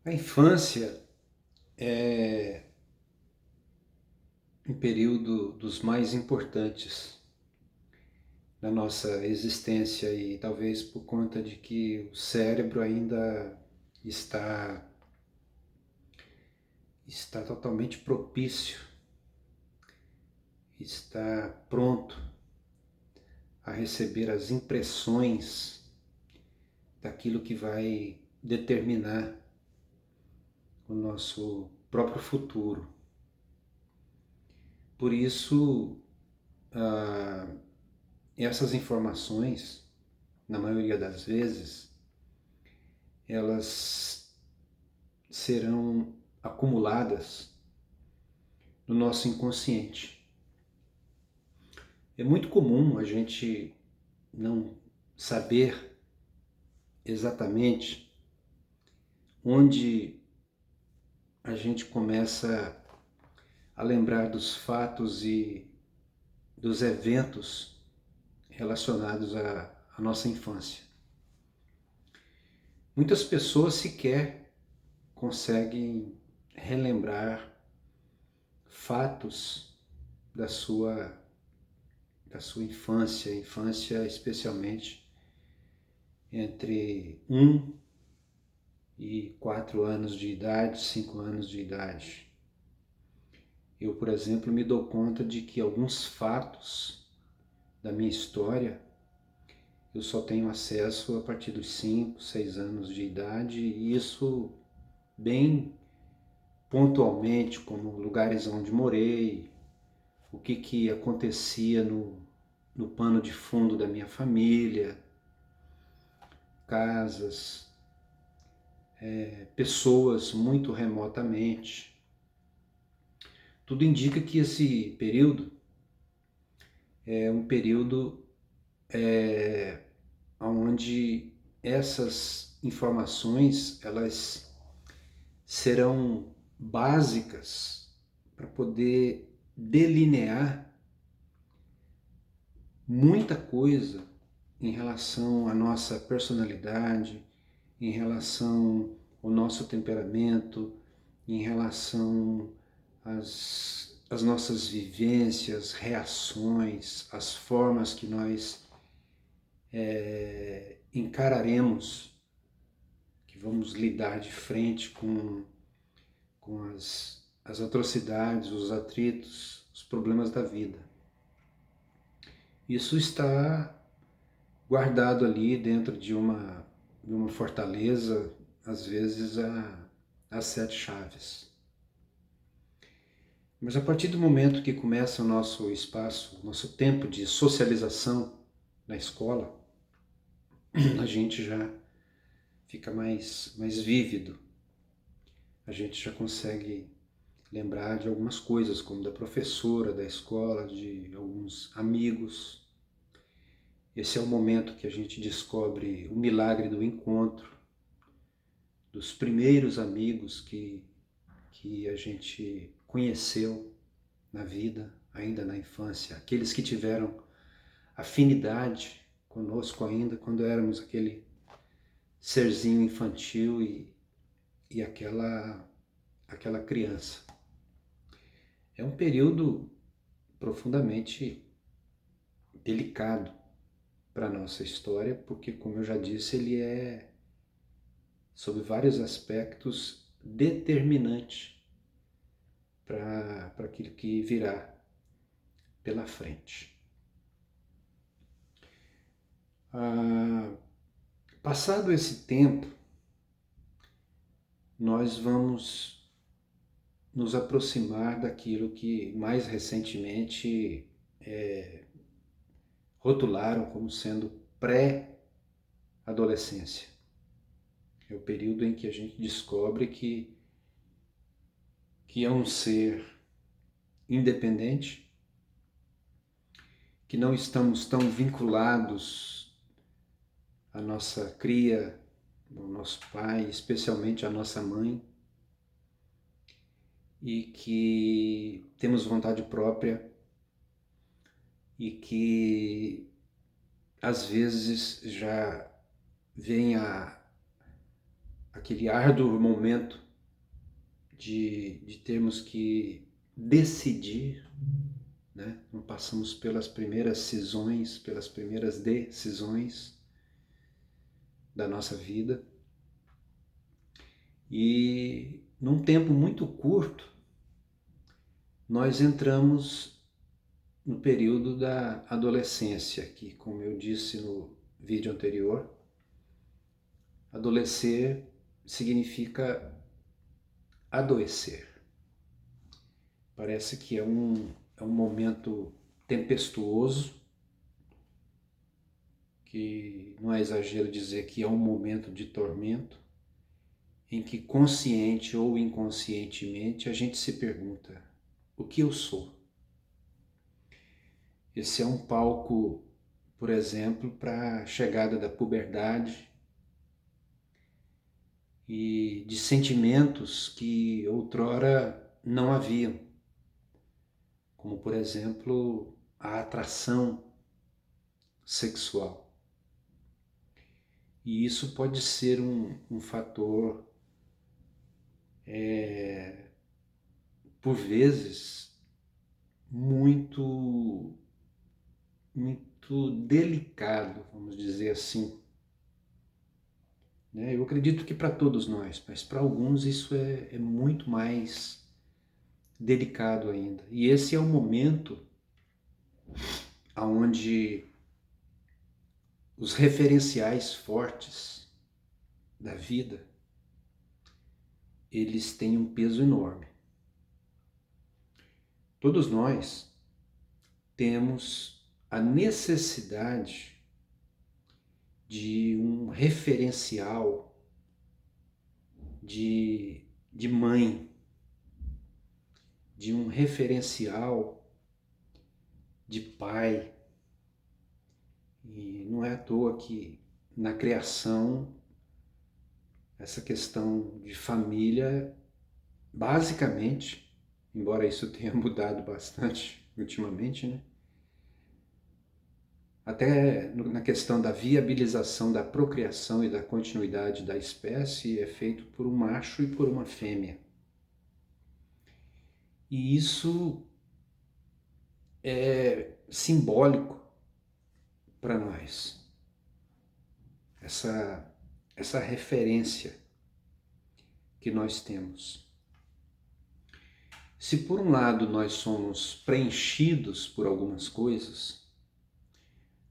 A infância é um período dos mais importantes na nossa existência e talvez por conta de que o cérebro ainda está está totalmente propício, está pronto a receber as impressões daquilo que vai determinar o nosso próprio futuro. Por isso, ah, essas informações, na maioria das vezes, elas serão acumuladas no nosso inconsciente. É muito comum a gente não saber exatamente onde a gente começa a lembrar dos fatos e dos eventos relacionados à nossa infância. Muitas pessoas sequer conseguem relembrar fatos da sua infância especialmente entre 1 e 4 anos de idade, 5 anos de idade. Eu, por exemplo, me dou conta de que alguns fatos da minha história eu só tenho acesso a partir dos 5, 6 anos de idade, e isso bem pontualmente, como lugares onde morei, o que acontecia no pano de fundo da minha família, casas, pessoas muito remotamente. Tudo indica que esse período é um período onde essas informações elas serão básicas para poder delinear muita coisa em relação à nossa personalidade, em relação ao nosso temperamento, em relação às nossas vivências, reações, as formas que nós encararemos, que vamos lidar de frente com as atrocidades, os atritos, os problemas da vida. Isso está guardado ali dentro de uma fortaleza, às vezes a 7 chaves. Mas a partir do momento que começa o nosso espaço, nosso tempo de socialização na escola, a gente já fica mais vívido. A gente já consegue lembrar de algumas coisas, como da professora, da escola, de alguns amigos. Esse é o momento que a gente descobre o milagre do encontro, dos primeiros amigos que a gente conheceu na vida, ainda na infância, aqueles que tiveram afinidade conosco ainda quando éramos aquele serzinho infantil e aquela criança. É um período profundamente delicado para a nossa história, porque, como eu já disse, ele é, sob vários aspectos, determinante para aquilo que virá pela frente. Passado esse tempo, nós vamos nos aproximar daquilo que mais recentemente rotularam como sendo pré-adolescência. É o período em que a gente descobre que é um ser independente, que não estamos tão vinculados à nossa cria, ao nosso pai, especialmente à nossa mãe, e que temos vontade própria e que às vezes já vem aquele árduo momento de termos que decidir, né? Não passamos pelas primeiras cisões, pelas primeiras decisões da nossa vida. E num tempo muito curto, nós entramos no período da adolescência, que, como eu disse no vídeo anterior, adolecer significa adoecer. Parece que é um momento tempestuoso, que não é exagero dizer que é um momento de tormento, em que consciente ou inconscientemente a gente se pergunta: o que eu sou? Esse é um palco, por exemplo, para a chegada da puberdade e de sentimentos que outrora não haviam, como, por exemplo, a atração sexual. E isso pode ser um fator, por vezes, muito delicado, vamos dizer assim. Eu acredito que para todos nós, mas para alguns isso é muito mais delicado ainda. E esse é o momento onde os referenciais fortes da vida, eles têm um peso enorme. Todos nós temos a necessidade de um referencial de mãe, de um referencial de pai. E não é à toa que na criação essa questão de família, basicamente, embora isso tenha mudado bastante ultimamente, né? Até na questão da viabilização da procriação e da continuidade da espécie é feito por um macho e por uma fêmea. E isso é simbólico para nós. Essa referência que nós temos. Se por um lado nós somos preenchidos por algumas coisas,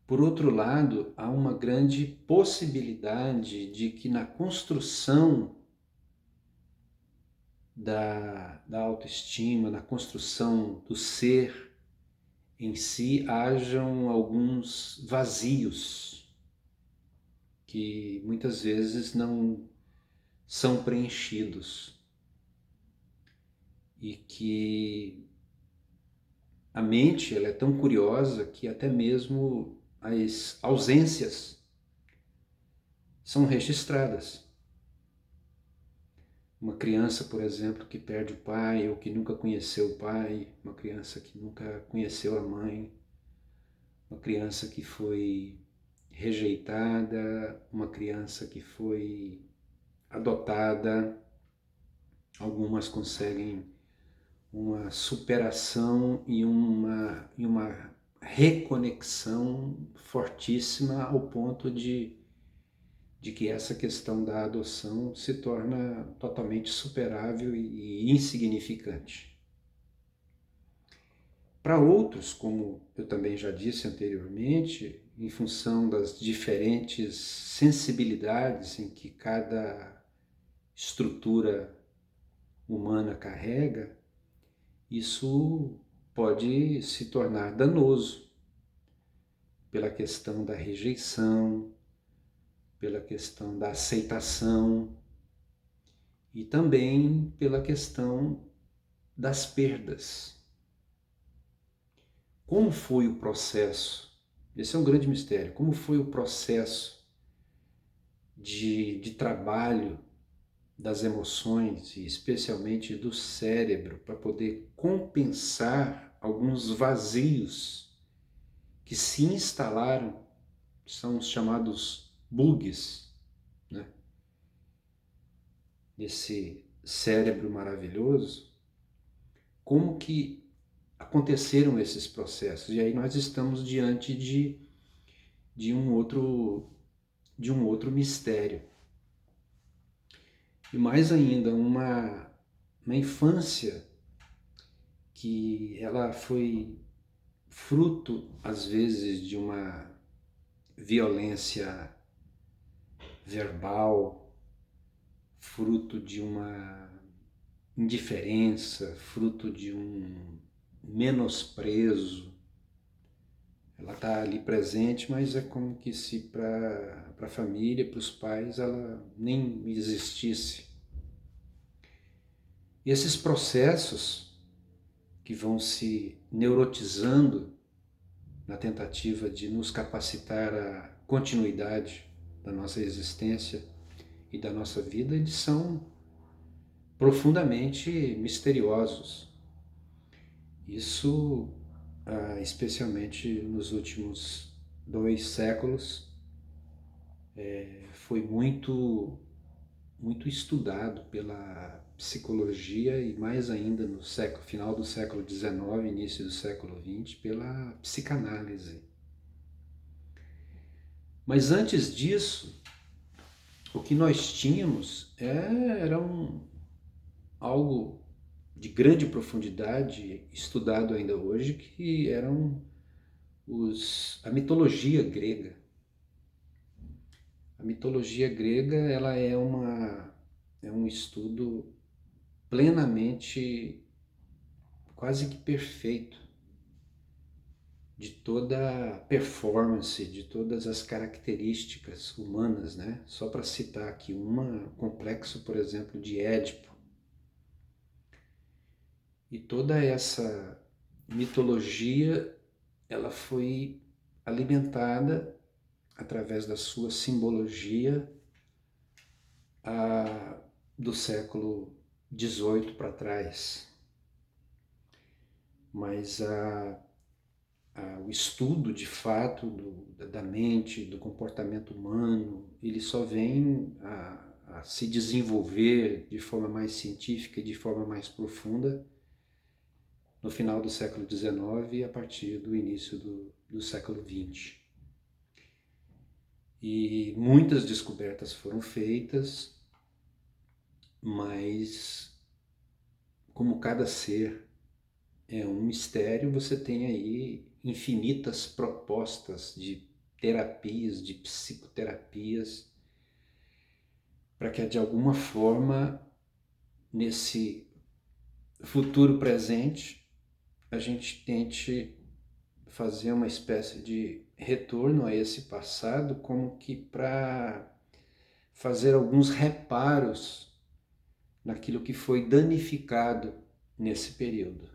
por outro lado, há uma grande possibilidade de que na construção da autoestima, na construção do ser em si, hajam alguns vazios que muitas vezes não são preenchidos e que a mente ela é tão curiosa que até mesmo as ausências são registradas. Uma criança, por exemplo, que perde o pai ou que nunca conheceu o pai, uma criança que nunca conheceu a mãe, uma criança que foi rejeitada, uma criança que foi adotada. Algumas conseguem uma superação e uma reconexão fortíssima ao ponto de que essa questão da adoção se torna totalmente superável e insignificante. Para outros, como eu também já disse anteriormente, em função das diferentes sensibilidades em que cada estrutura humana carrega, isso pode se tornar danoso pela questão da rejeição, pela questão da aceitação e também pela questão das perdas. Como foi o processo? Esse é um grande mistério. Como foi o processo de trabalho das emoções e especialmente do cérebro para poder compensar alguns vazios que se instalaram, são os chamados bugs, né? desse cérebro maravilhoso, como que aconteceram esses processos. E aí nós estamos diante de um outro mistério. E mais ainda, uma infância que ela foi fruto, às vezes, de uma violência verbal, fruto de uma indiferença, fruto de um menosprezo. Ela está ali presente, mas é como que se para a família, para os pais, ela nem existisse. E esses processos que vão se neurotizando na tentativa de nos capacitar à continuidade da nossa existência e da nossa vida, eles são profundamente misteriosos. Isso, especialmente nos últimos 2 séculos, foi muito estudado pela psicologia e mais ainda no final do século XIX, início do século XX, pela psicanálise. Mas antes disso, o que nós tínhamos era algo de grande profundidade, estudado ainda hoje, que eram a mitologia grega. A mitologia grega, ela é um estudo plenamente, quase que perfeito, de toda a performance, de todas as características humanas, né? Só para citar aqui o complexo, por exemplo, de Édipo. E toda essa mitologia, ela foi alimentada através da sua simbologia do século XVIII para trás. Mas o estudo de fato da mente, do comportamento humano, ele só vem a se desenvolver de forma mais científica e de forma mais profunda no final do século XIX e a partir do início do século XX. E muitas descobertas foram feitas, mas como cada ser é um mistério, você tem aí infinitas propostas de terapias, de psicoterapias, para que de alguma forma, nesse futuro presente, a gente tente fazer uma espécie de retorno a esse passado, como que para fazer alguns reparos naquilo que foi danificado nesse período.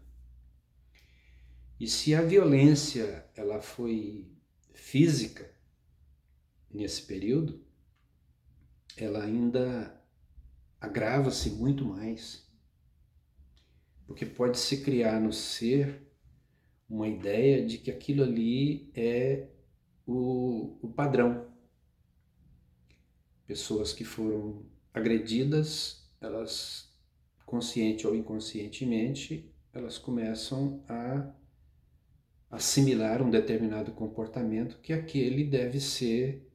E se a violência ela foi física nesse período, ela ainda agrava-se muito mais, porque pode-se criar no ser uma ideia de que aquilo ali é o padrão. Pessoas que foram agredidas, elas, consciente ou inconscientemente, elas começam a assimilar um determinado comportamento que aquele deve ser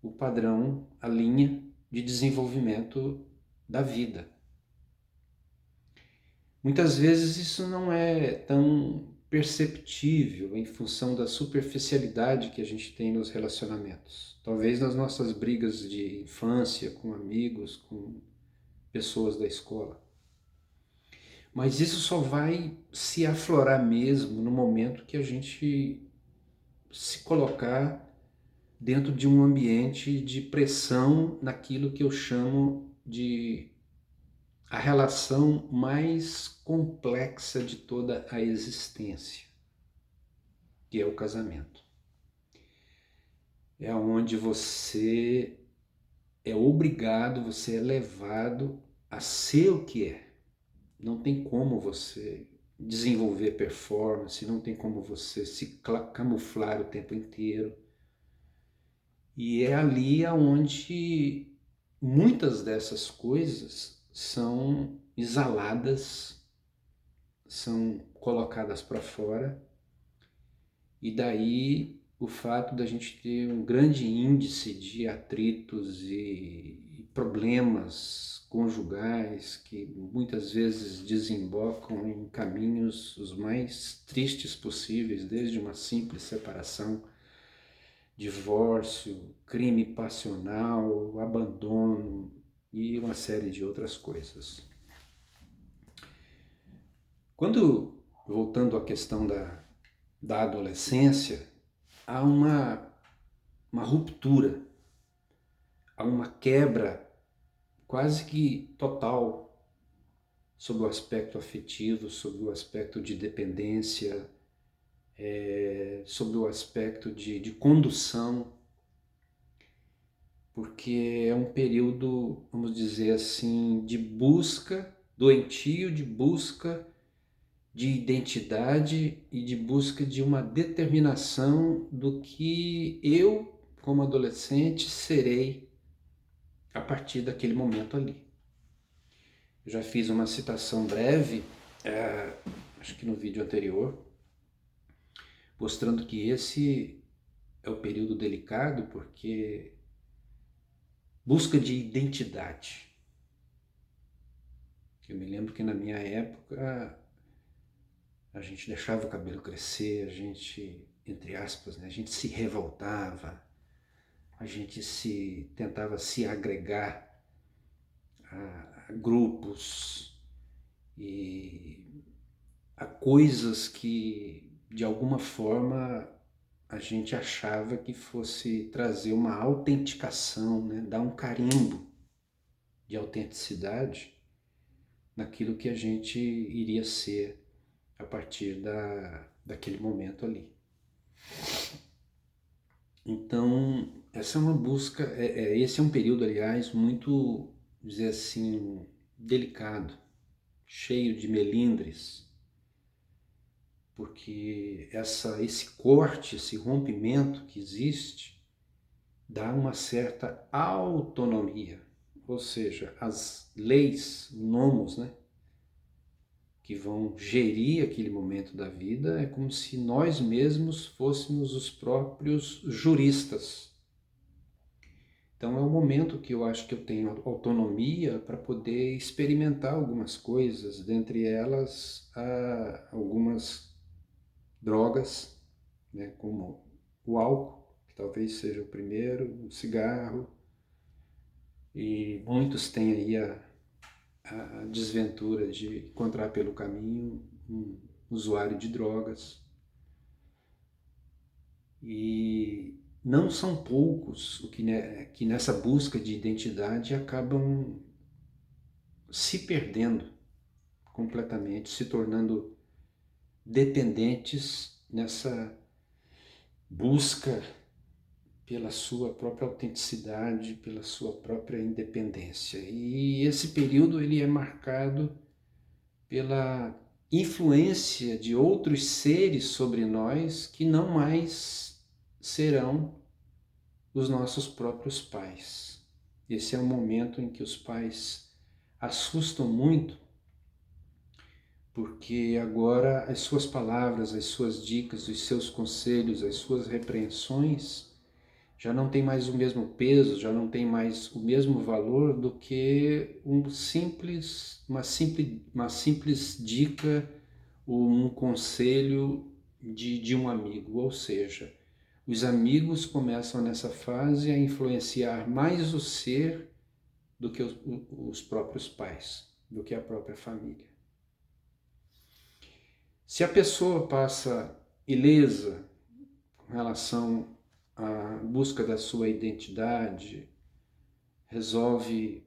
o padrão, a linha de desenvolvimento da vida. Muitas vezes isso não é tão perceptível em função da superficialidade que a gente tem nos relacionamentos. Talvez nas nossas brigas de infância, com amigos, com pessoas da escola. Mas isso só vai se aflorar mesmo no momento que a gente se colocar dentro de um ambiente de pressão naquilo que eu chamo de a relação mais complexa de toda a existência, que é o casamento. É onde você é obrigado, você é levado a ser o que é. Não tem como você desenvolver performance, não tem como você se camuflar o tempo inteiro. E é ali onde muitas dessas coisas são exaladas, são colocadas para fora, e daí o fato da gente ter um grande índice de atritos e problemas conjugais que muitas vezes desembocam em caminhos os mais tristes possíveis, desde uma simples separação, divórcio, crime passional, abandono e uma série de outras coisas. Voltando à questão da adolescência, há uma ruptura, há uma quebra quase que total sobre o aspecto afetivo, sobre o aspecto de dependência, sobre o aspecto de condução, porque é um período, vamos dizer assim, de busca, doentio, de busca de identidade e de busca de uma determinação do que eu, como adolescente, serei a partir daquele momento ali. Eu já fiz uma citação breve, acho que no vídeo anterior, mostrando que esse é o período delicado, porque busca de identidade. Eu me lembro que na minha época a gente deixava o cabelo crescer, a gente, entre aspas, né, a gente se revoltava, a gente tentava se agregar a grupos e a coisas que de alguma forma a gente achava que fosse trazer uma autenticação, né, dar um carimbo de autenticidade naquilo que a gente iria ser a partir daquele momento ali. Então, essa é uma busca, esse é um período, aliás, muito, dizer assim, delicado, cheio de melindres, porque esse corte, esse rompimento que existe, dá uma certa autonomia, ou seja, as leis, nomos, né, que vão gerir aquele momento da vida, é como se nós mesmos fôssemos os próprios juristas. Então é um momento que eu acho que eu tenho autonomia para poder experimentar algumas coisas, dentre elas algumas drogas, né, como o álcool, que talvez seja o primeiro, o cigarro, e muitos têm aí a desventura de encontrar pelo caminho um usuário de drogas. E não são poucos que nessa busca de identidade acabam se perdendo completamente, se tornando dependentes nessa busca pela sua própria autenticidade, pela sua própria independência. E esse período ele é marcado pela influência de outros seres sobre nós que não mais serão os nossos próprios pais. Esse é um momento em que os pais assustam muito, porque agora as suas palavras, as suas dicas, os seus conselhos, as suas repreensões já não tem mais o mesmo peso, já não tem mais o mesmo valor do que uma simples dica ou um conselho de um amigo. Ou seja, os amigos começam nessa fase a influenciar mais o ser do que os próprios pais, do que a própria família. Se a pessoa passa ilesa com relação à busca da sua identidade, resolve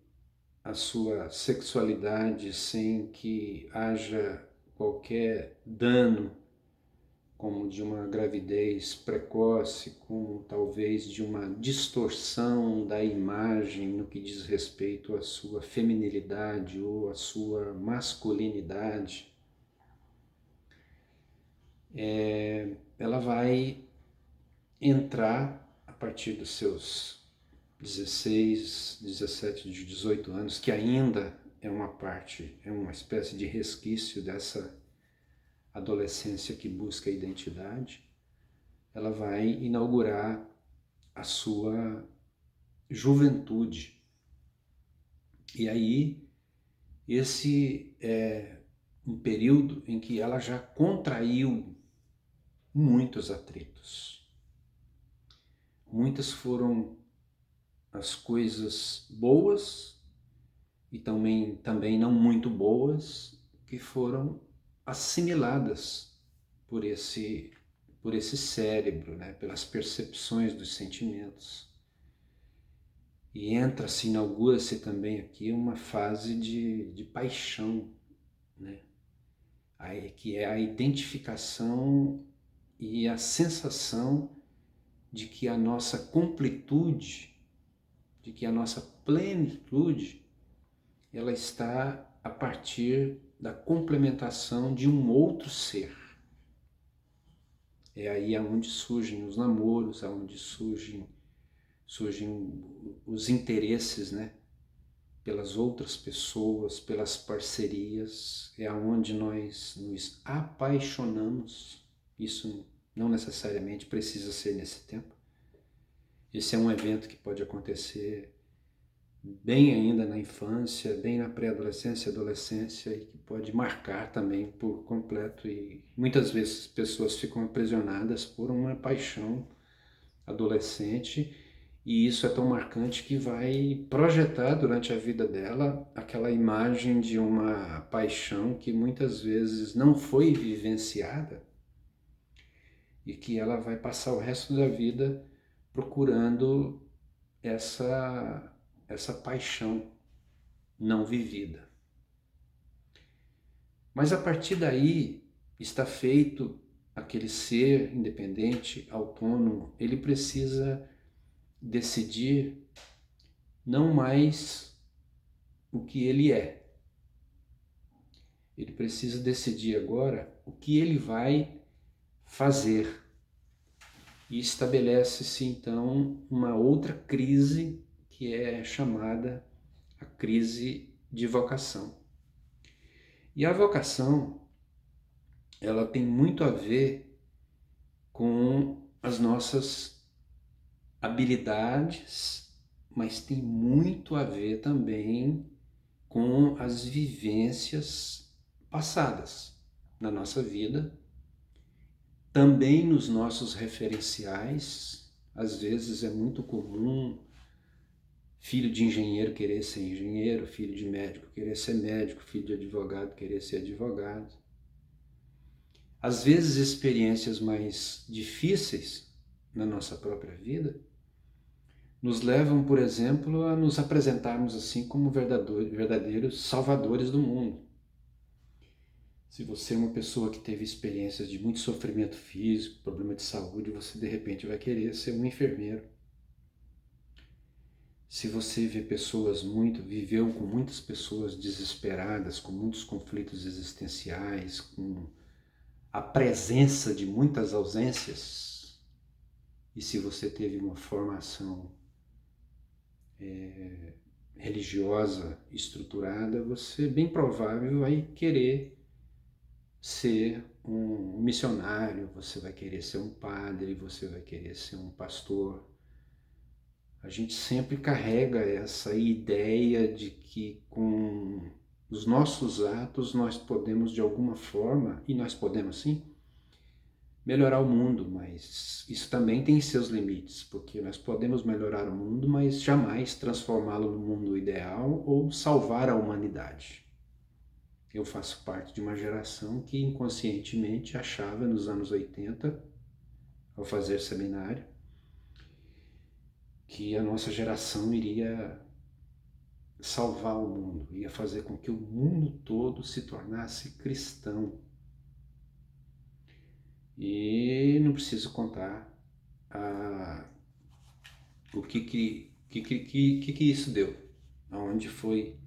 a sua sexualidade sem que haja qualquer dano, como de uma gravidez precoce, como talvez de uma distorção da imagem no que diz respeito à sua feminilidade ou à sua masculinidade, ela vai entrar a partir dos seus 16, 17, 18 anos, que ainda é uma parte, é uma espécie de resquício dessa adolescência que busca a identidade, ela vai inaugurar a sua juventude. E aí, esse é um período em que ela já contraiu muitos atritos. Muitas foram as coisas boas e também não muito boas que foram assimiladas por esse cérebro, né? Pelas percepções dos sentimentos. E entra-se, inaugura-se também aqui uma fase de paixão, né? Aí, que é a identificação e a sensação de que a nossa completude, de que a nossa plenitude, ela está a partir da complementação de um outro ser. É aí aonde surgem os namoros, aonde surgem os interesses, né? Pelas outras pessoas, pelas parcerias, é aonde nós nos apaixonamos. Isso não necessariamente precisa ser nesse tempo. Esse é um evento que pode acontecer bem ainda na infância, bem na pré-adolescência, adolescência, e que pode marcar também por completo. E muitas vezes pessoas ficam aprisionadas por uma paixão adolescente, e isso é tão marcante que vai projetar durante a vida dela aquela imagem de uma paixão que muitas vezes não foi vivenciada e que ela vai passar o resto da vida procurando essa paixão não vivida. Mas a partir daí está feito aquele ser independente, autônomo, ele precisa decidir não mais o que ele é. Ele precisa decidir agora o que ele vai fazer. E estabelece-se então uma outra crise que é chamada a crise de vocação. E a vocação, ela tem muito a ver com as nossas habilidades, mas tem muito a ver também com as vivências passadas na nossa vida, também nos nossos referenciais. Às vezes é muito comum filho de engenheiro querer ser engenheiro, filho de médico querer ser médico, filho de advogado querer ser advogado. Às vezes experiências mais difíceis na nossa própria vida nos levam, por exemplo, a nos apresentarmos assim como verdadeiros salvadores do mundo. Se você é uma pessoa que teve experiências de muito sofrimento físico, problema de saúde, você de repente vai querer ser um enfermeiro. Se você viveu com muitas pessoas desesperadas, com muitos conflitos existenciais, com a presença de muitas ausências, e se você teve uma formação religiosa estruturada, você bem provável vai querer ser um missionário, você vai querer ser um padre, você vai querer ser um pastor. A gente sempre carrega essa ideia de que com os nossos atos nós podemos de alguma forma, e nós podemos sim, melhorar o mundo, mas isso também tem seus limites, porque nós podemos melhorar o mundo, mas jamais transformá-lo no mundo ideal ou salvar a humanidade. Eu faço parte de uma geração que inconscientemente achava nos anos 80, ao fazer seminário, que a nossa geração iria salvar o mundo, ia fazer com que o mundo todo se tornasse cristão. E não preciso contar o que isso deu, aonde foi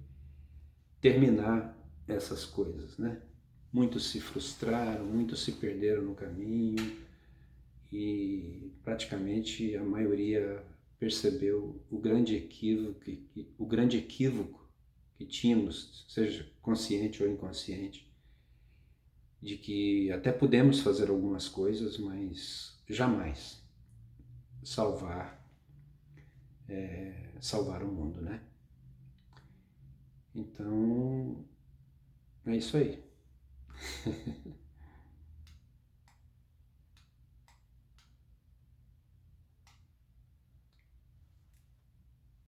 terminar essas coisas, né? Muitos se frustraram, muitos se perderam no caminho e praticamente a maioria percebeu o grande equívoco que que tínhamos, seja consciente ou inconsciente, de que até podemos fazer algumas coisas, mas jamais salvar o mundo, né? Então, é isso aí.